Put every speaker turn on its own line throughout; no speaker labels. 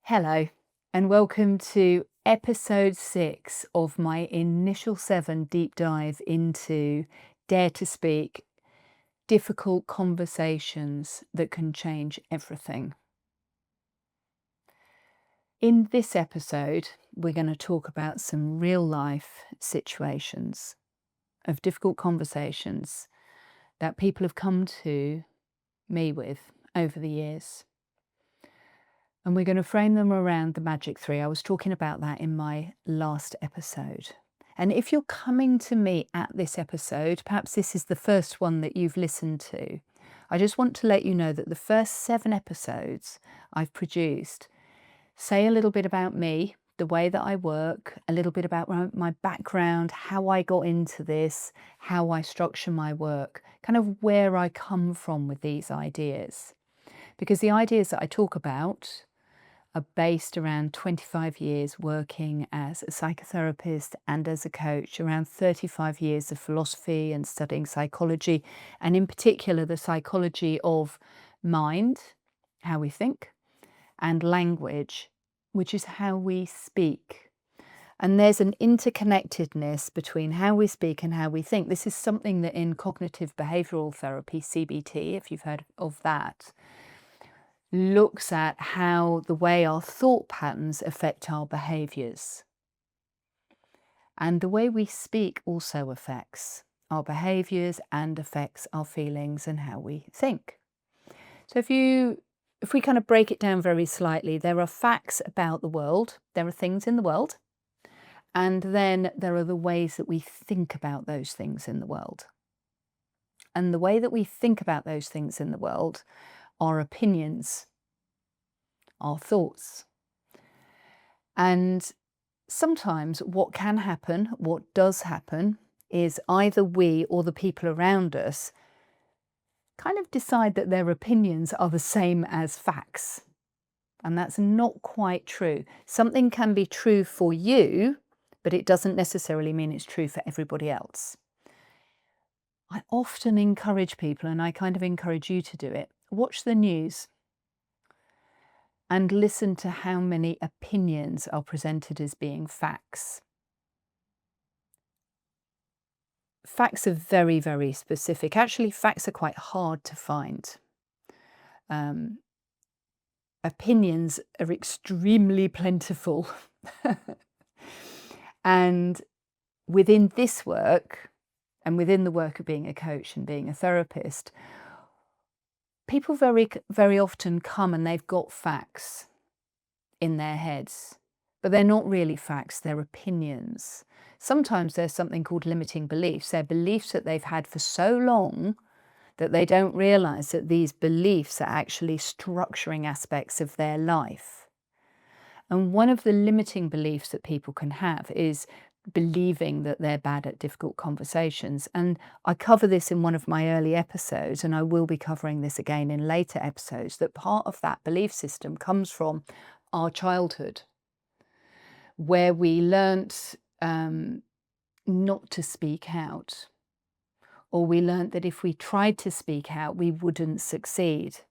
Hello, and welcome to episode 6 of my initial 7 deep dive into Dare to Speak, difficult conversations that can change everything. In this episode, we're going to talk about some real life situations of difficult conversations that people have come to me with over the years. And we're going to frame them around the magic 3. I was talking about that in my last episode. And if you're coming to me at this episode, perhaps this is the first one that you've listened to, I just want to let you know that the first 7 episodes I've produced say a little bit about me, the way that I work, a little bit about my background, how I got into this, how I structure my work, kind of where I come from with these ideas. Because the ideas that I talk about are based around 25 years working as a psychotherapist and as a coach, around 35 years of philosophy and studying psychology, and in particular the psychology of mind, how we think, and language, which is how we speak. And there's an interconnectedness between how we speak and how we think. This is something that in cognitive behavioral therapy, CBT, if you've heard of that, looks at how the way our thought patterns affect our behaviours. And the way we speak also affects our behaviours and affects our feelings and how we think. So if we kind of break it down very slightly, there are facts about the world, there are things in the world, and then there are the ways that we think about those things in the world. And the way that we think about those things in the world are opinions, our thoughts. And sometimes what can happen, what does happen, is either we or the people around us kind of decide that their opinions are the same as facts. And that's not quite true. Something can be true for you, but it doesn't necessarily mean it's true for everybody else. I often encourage people, and I kind of encourage you to do it, watch the news and listen to how many opinions are presented as being facts. Facts are very, very specific. Actually, facts are quite hard to find. Opinions are extremely plentiful. And within this work, and within the work of being a coach and being a therapist, people very, very often come and they've got facts in their heads, but they're not really facts, they're opinions. Sometimes there's something called limiting beliefs. They're beliefs that they've had for so long that they don't realize that these beliefs are actually structuring aspects of their life. And one of the limiting beliefs that people can have is believing that they're bad at difficult conversations. And I cover this in one of my early episodes, and I will be covering this again in later episodes, that part of that belief system comes from our childhood, where we learnt not to speak out, or we learnt that if we tried to speak out, we wouldn't succeed.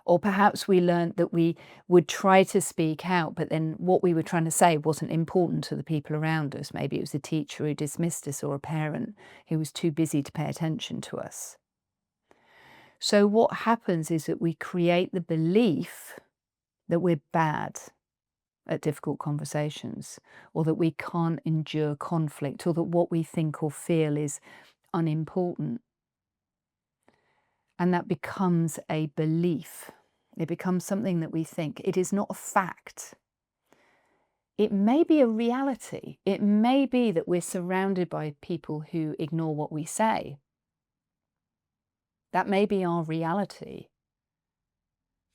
Or perhaps we learnt that we would try to speak out, but then what we were trying to say wasn't important to the people around us. Maybe it was a teacher who dismissed us or a parent who was too busy to pay attention to us. So what happens is that we create the belief that we're bad at difficult conversations, or that we can't endure conflict, or that what we think or feel is unimportant. And that becomes a belief. It becomes something that we think. It is not a fact. It may be a reality. It may be that we're surrounded by people who ignore what we say. That may be our reality.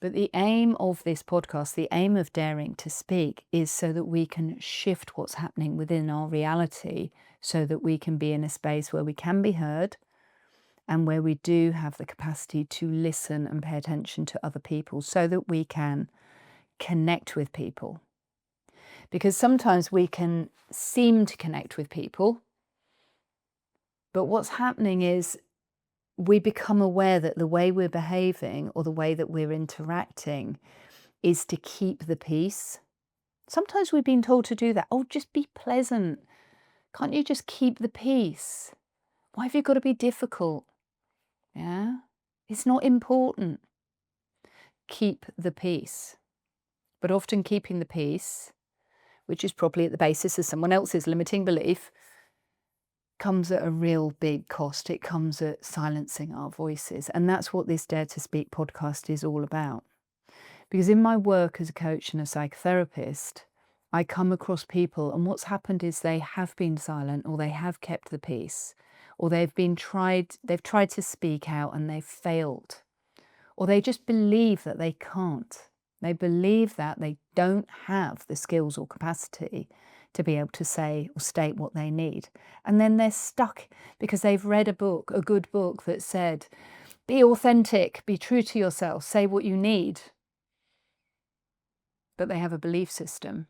But the aim of this podcast, the aim of Daring to Speak, is so that we can shift what's happening within our reality, so that we can be in a space where we can be heard, and where we do have the capacity to listen and pay attention to other people, so that we can connect with people. Because sometimes we can seem to connect with people, but what's happening is we become aware that the way we're behaving or the way that we're interacting is to keep the peace, Sometimes we've been told to do that. Oh, just be pleasant. Can't you just keep the peace? Why have you got to be difficult? Yeah, it's not important. Keep the peace. But often keeping the peace, which is probably at the basis of someone else's limiting belief, comes at a real big cost. It comes at silencing our voices. And that's what this Dare to Speak podcast is all about. Because in my work as a coach and a psychotherapist, I come across people, and what's happened is they have been silent, or they have kept the peace, or they've tried to speak out and they've failed, or they just believe that they can't. They believe that they don't have the skills or capacity to be able to say or state what they need. And then they're stuck because they've read a good book that said, be authentic, be true to yourself, say what you need. But they have a belief system.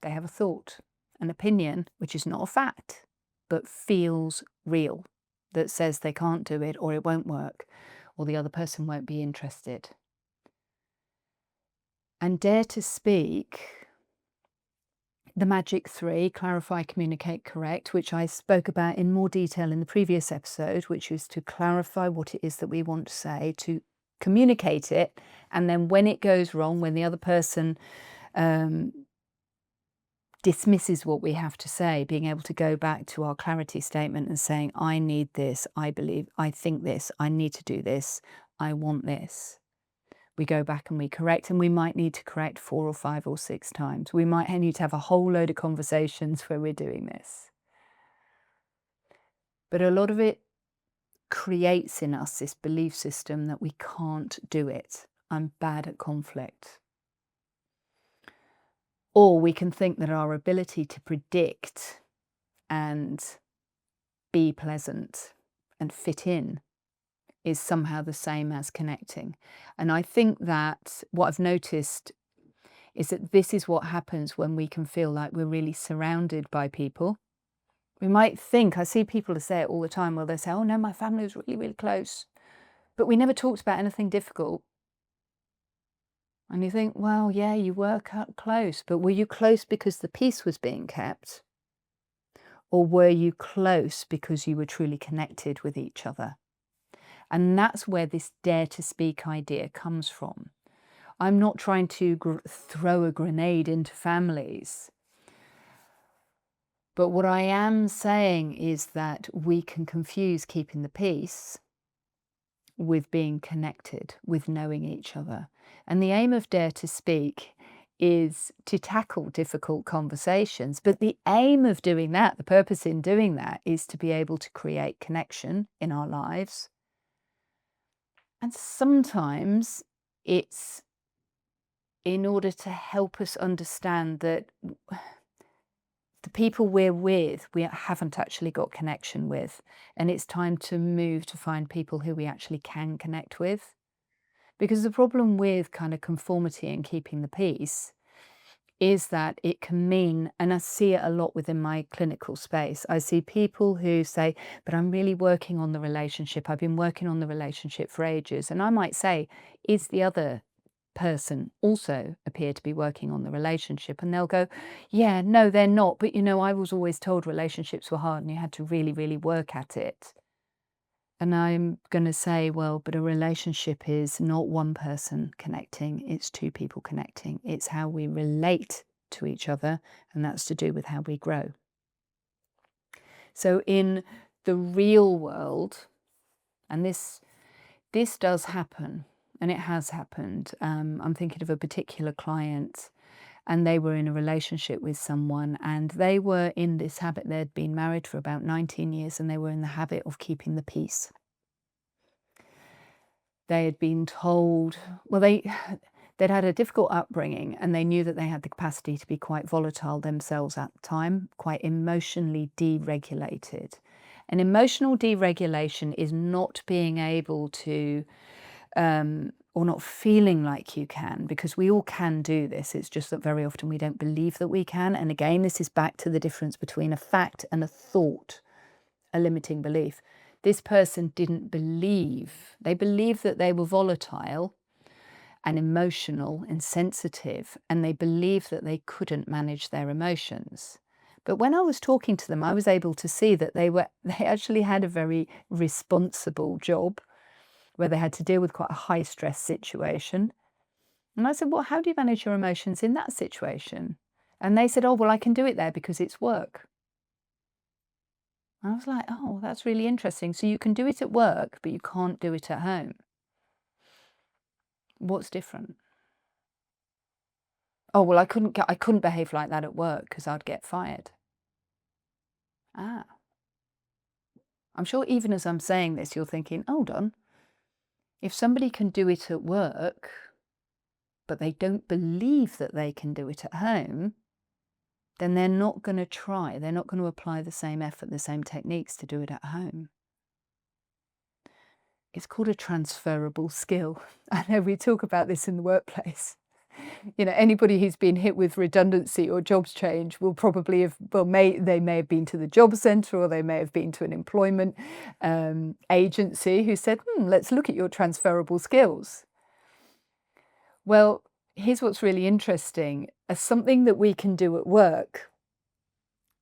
They have a thought, an opinion, which is not a fact, but feels real, that says they can't do it, or it won't work, or the other person won't be interested. And Dare to Speak, the magic 3, clarify, communicate, correct, which I spoke about in more detail in the previous episode, which is to clarify what it is that we want to say, to communicate it, and then when it goes wrong, when the other person dismisses what we have to say, being able to go back to our clarity statement and saying, I need this, I believe, I think this, I need to do this, I want this. We go back and we correct, and we might need to correct 4 or 5 or 6 times. We might need to have a whole load of conversations where we're doing this. But a lot of it creates in us this belief system that we can't do it. I'm bad at conflict. Or we can think that our ability to predict and be pleasant and fit in is somehow the same as connecting. And I think that what I've noticed is that this is what happens when we can feel like we're really surrounded by people. We might think, I see people say it all the time, well, they say, oh no, my family was really, really close, but we never talked about anything difficult. And you think, well, yeah, you were close, but were you close because the peace was being kept? Or were you close because you were truly connected with each other? And that's where this Dare to Speak idea comes from. I'm not trying to throw a grenade into families. But what I am saying is that we can confuse keeping the peace with being connected, with knowing each other. And the aim of Dare to Speak is to tackle difficult conversations. But the aim of doing that, the purpose in doing that, is to be able to create connection in our lives. And sometimes it's in order to help us understand that the people we're with, we haven't actually got connection with. And it's time to move to find people who we actually can connect with. Because the problem with kind of conformity and keeping the peace is that it can mean, and I see it a lot within my clinical space, I see people who say, but I'm really working on the relationship. I've been working on the relationship for ages. And I might say, is the other person also appear to be working on the relationship? And they'll go, yeah, no, they're not. But I was always told relationships were hard and you had to really, really work at it. And I'm going to say, well, but a relationship is not one person connecting, it's 2 people connecting. It's how we relate to each other, and that's to do with how we grow. So in the real world, and this does happen, and it has happened. I'm thinking of a particular client, and they were in a relationship with someone, and they were in this habit. They'd been married for about 19 years, and they were in the habit of keeping the peace. They had been told, well, they'd had a difficult upbringing, and they knew that they had the capacity to be quite volatile themselves at the time, quite emotionally deregulated. And emotional deregulation is not being able to or not feeling like you can, because we all can do this. It's just that very often we don't believe that we can. And again, this is back to the difference between a fact and a thought, a limiting belief. This person didn't believe. They believed that they were volatile, and emotional and sensitive, and they believed that they couldn't manage their emotions. But when I was talking to them, I was able to see that they actually had a very responsible job where they had to deal with quite a high stress situation. And I said, "Well, how do you manage your emotions in that situation?" And they said, "Oh, well, I can do it there because it's work." I was like, "Oh, that's really interesting. So you can do it at work, but you can't do it at home. What's different?" "Oh, well, I couldn't behave like that at work because I'd get fired." Ah, I'm sure even as I'm saying this, you're thinking, "Hold on. If somebody can do it at work, but they don't believe that they can do it at home, then they're not going to try. They're not going to apply the same effort, the same techniques to do it at home." It's called a transferable skill. I know we talk about this in the workplace. Anybody who's been hit with redundancy or jobs change will probably have, well, they may have been to the job centre, or they may have been to an employment agency who said, let's look at your transferable skills. Well, here's what's really interesting. As something that we can do at work,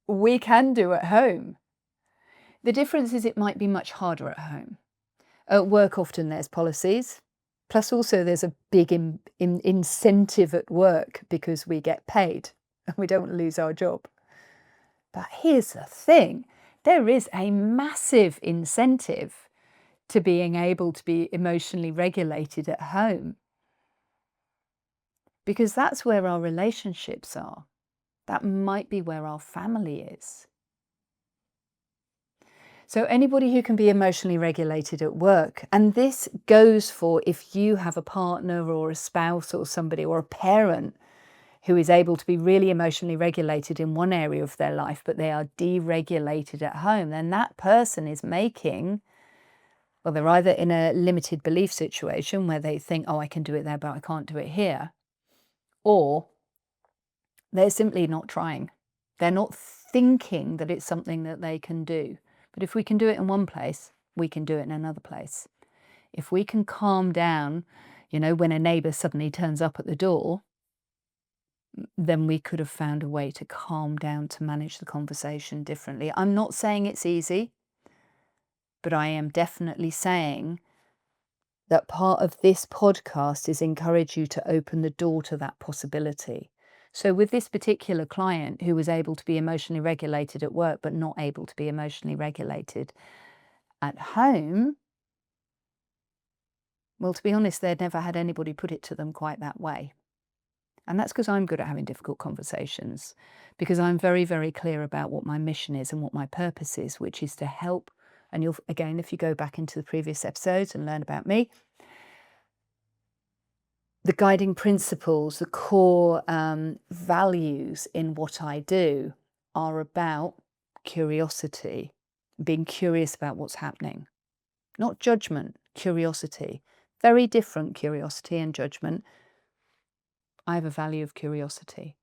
we can do at home. The difference is it might be much harder at home. At work, often there's policies. Plus, also, there's a big incentive at work because we get paid and we don't lose our job. But here's the thing. There is a massive incentive to being able to be emotionally regulated at home, because that's where our relationships are. That might be where our family is. So anybody who can be emotionally regulated at work, and this goes for if you have a partner or a spouse or somebody or a parent who is able to be really emotionally regulated in one area of their life, but they are deregulated at home, then that person is making, well, they're either in a limited belief situation where they think, oh, I can do it there, but I can't do it here, or they're simply not trying. They're not thinking that it's something that they can do. But if we can do it in one place, we can do it in another place. If we can calm down, when a neighbour suddenly turns up at the door, then we could have found a way to calm down, to manage the conversation differently. I'm not saying it's easy, but I am definitely saying that part of this podcast is encourage you to open the door to that possibility. So with this particular client who was able to be emotionally regulated at work, but not able to be emotionally regulated at home, well, to be honest, they'd never had anybody put it to them quite that way. And that's because I'm good at having difficult conversations, because I'm very, very clear about what my mission is and what my purpose is, which is to help. And you'll, again, if you go back into the previous episodes and learn about me, the guiding principles, the core values in what I do are about curiosity, being curious about what's happening, not judgment, curiosity. Very different, curiosity and judgment. I have a value of curiosity.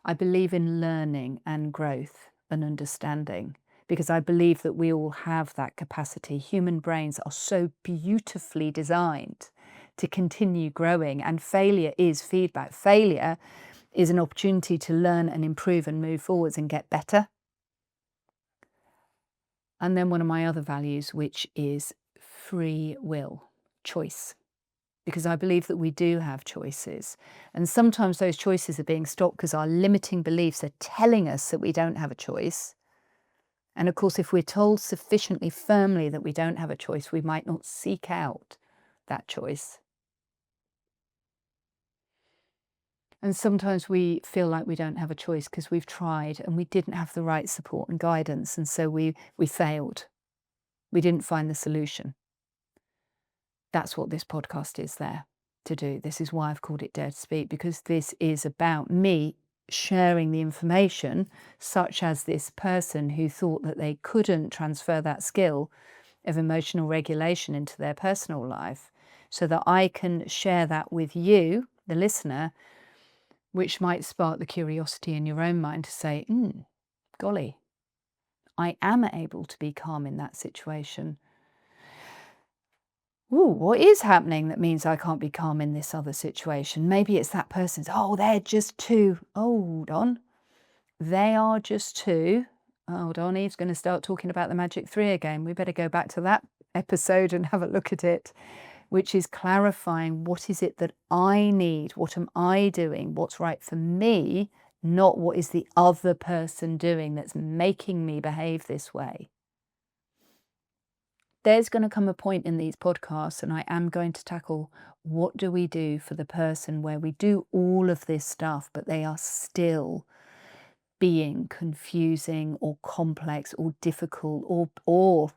I believe in learning and growth and understanding, because I believe that we all have that capacity. Human brains are so beautifully designed to continue growing, and failure is feedback. Failure is an opportunity to learn and improve and move forwards and get better. And then one of my other values, which is free will, choice. Because I believe that we do have choices. And sometimes those choices are being stopped because our limiting beliefs are telling us that we don't have a choice. And of course, if we're told sufficiently firmly that we don't have a choice, we might not seek out that choice. And sometimes we feel like we don't have a choice because we've tried and we didn't have the right support and guidance. And so we failed. We didn't find the solution. That's what this podcast is there to do. This is why I've called it Dare to Speak, because this is about me sharing the information, such as this person who thought that they couldn't transfer that skill of emotional regulation into their personal life, so that I can share that with you, the listener, which might spark the curiosity in your own mind to say, golly, I am able to be calm in that situation. ooh, what is happening that means I can't be calm in this other situation? Maybe it's that person's, oh, they're just two. Hold on. They are just two. Hold on, Eve's going to start talking about the magic three again. We better go back to that episode and have a look at it, which is clarifying what is it that I need? What am I doing? What's right for me? Not what is the other person doing that's making me behave this way. There's going to come a point in these podcasts, and I am going to tackle what do we do for the person where we do all of this stuff, but they are still being confusing or complex or difficult or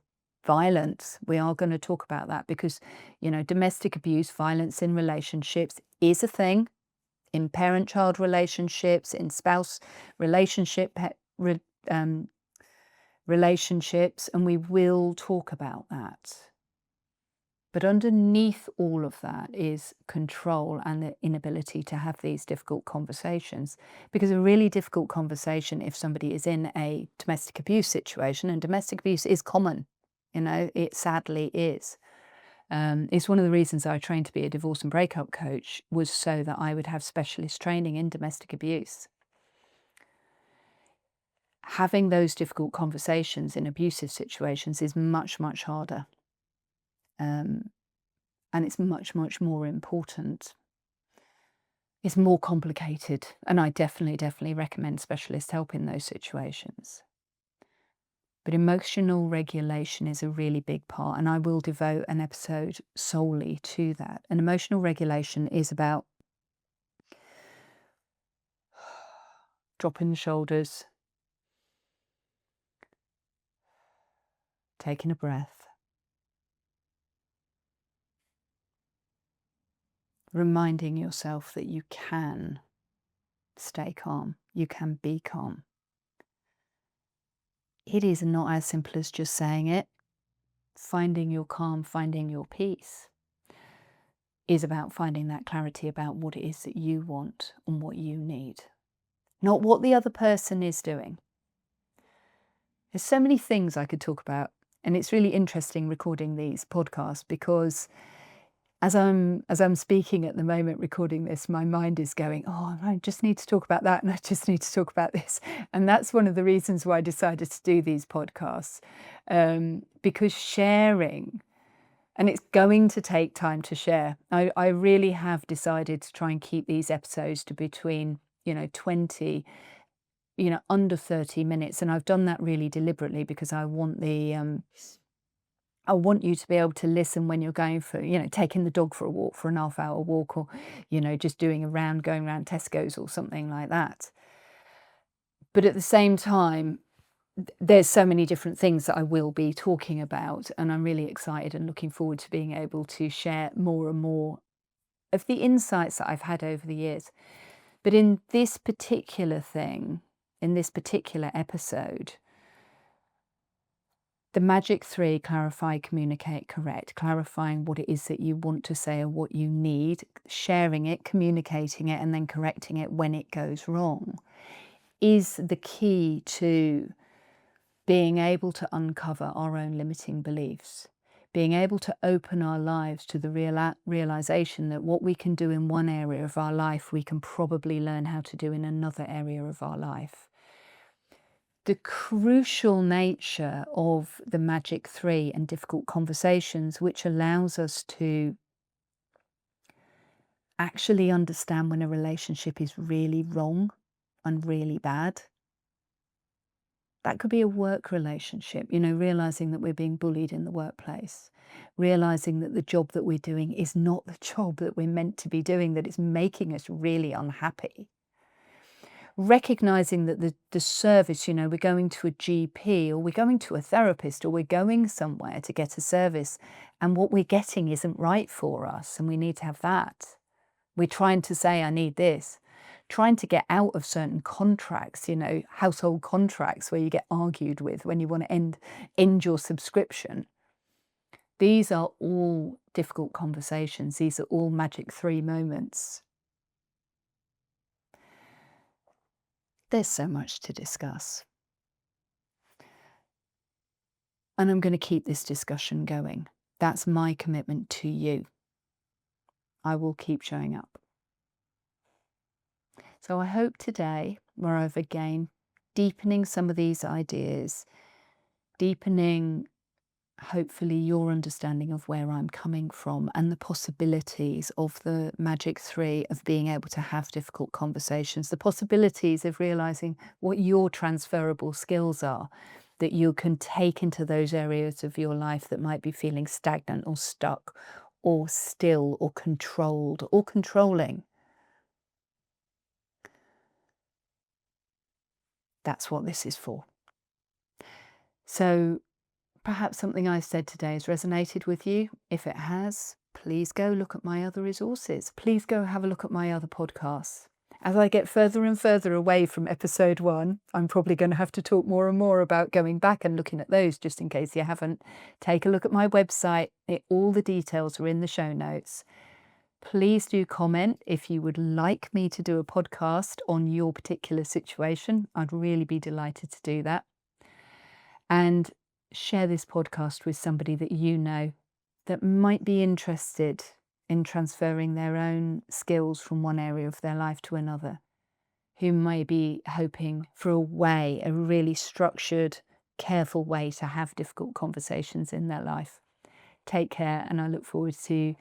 violent. We are going to talk about that because, domestic abuse, violence in relationships is a thing, in parent-child relationships, in spouse relationship, relationships, and we will talk about that. But underneath all of that is control and the inability to have these difficult conversations. Because a really difficult conversation, if somebody is in a domestic abuse situation, and domestic abuse is common, it sadly is. It's one of the reasons I trained to be a divorce and breakup coach, was so that I would have specialist training in domestic abuse. Having those difficult conversations in abusive situations is much, much harder. And it's much, much more important. It's more complicated, and I definitely recommend specialist help in those situations. But emotional regulation is a really big part, and I will devote an episode solely to that. And emotional regulation is about dropping the shoulders, taking a breath, reminding yourself that you can stay calm, you can be calm. It is not as simple as just saying it. Finding your calm, finding your peace is about finding that clarity about what it is that you want and what you need, not what the other person is doing. There's so many things I could talk about, and it's really interesting recording these podcasts because as I'm speaking at the moment, recording this, my mind is going, oh, I just need to talk about that, and I just need to talk about this. And that's one of the reasons why I decided to do these podcasts, because sharing, and it's going to take time to share. I really have decided to try and keep these episodes to between, 20, under 30 minutes. And I've done that really deliberately because I want I want you to be able to listen when you're going for, taking the dog for a walk, for an half-hour walk, or, just doing a round, going around Tesco's or something like that. But at the same time, there's so many different things that I will be talking about, and I'm really excited and looking forward to being able to share more and more of the insights that I've had over the years. But in this particular thing, in this particular episode, the magic three: clarify, communicate, correct. Clarifying what it is that you want to say or what you need, sharing it, communicating it, and then correcting it when it goes wrong is the key to being able to uncover our own limiting beliefs, being able to open our lives to the realization that what we can do in one area of our life, we can probably learn how to do in another area of our life. The crucial nature of the magic three and difficult conversations, which allows us to actually understand when a relationship is really wrong and really bad. That could be a work relationship, realizing that we're being bullied in the workplace, realizing that the job that we're doing is not the job that we're meant to be doing, that it's making us really unhappy. Recognizing that the service, we're going to a GP or we're going to a therapist or we're going somewhere to get a service, and what we're getting isn't right for us and we need to have that. We're trying to say, I need this. Trying to get out of certain contracts, household contracts where you get argued with when you want to end your subscription. These are all difficult conversations. These are all magic three moments. There's so much to discuss. And I'm going to keep this discussion going. That's my commitment to you. I will keep showing up. So I hope today, moreover, again, deepening some of these ideas, deepening hopefully your understanding of where I'm coming from and the possibilities of the magic three of being able to have difficult conversations, the possibilities of realizing what your transferable skills are that you can take into those areas of your life that might be feeling stagnant or stuck or still or controlled or controlling. That's what this is for. So perhaps something I said today has resonated with you. If it has, please go look at my other resources. Please go have a look at my other podcasts. As I get further and further away from episode 1, I'm probably going to have to talk more and more about going back and looking at those, just in case you haven't. Take a look at my website. All the details are in the show notes. Please do comment if you would like me to do a podcast on your particular situation. I'd really be delighted to do that. And share this podcast with somebody that you know that might be interested in transferring their own skills from one area of their life to another, who may be hoping for a really structured, careful way to have difficult conversations in their life. Take care, and I look forward to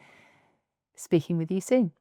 speaking with you soon.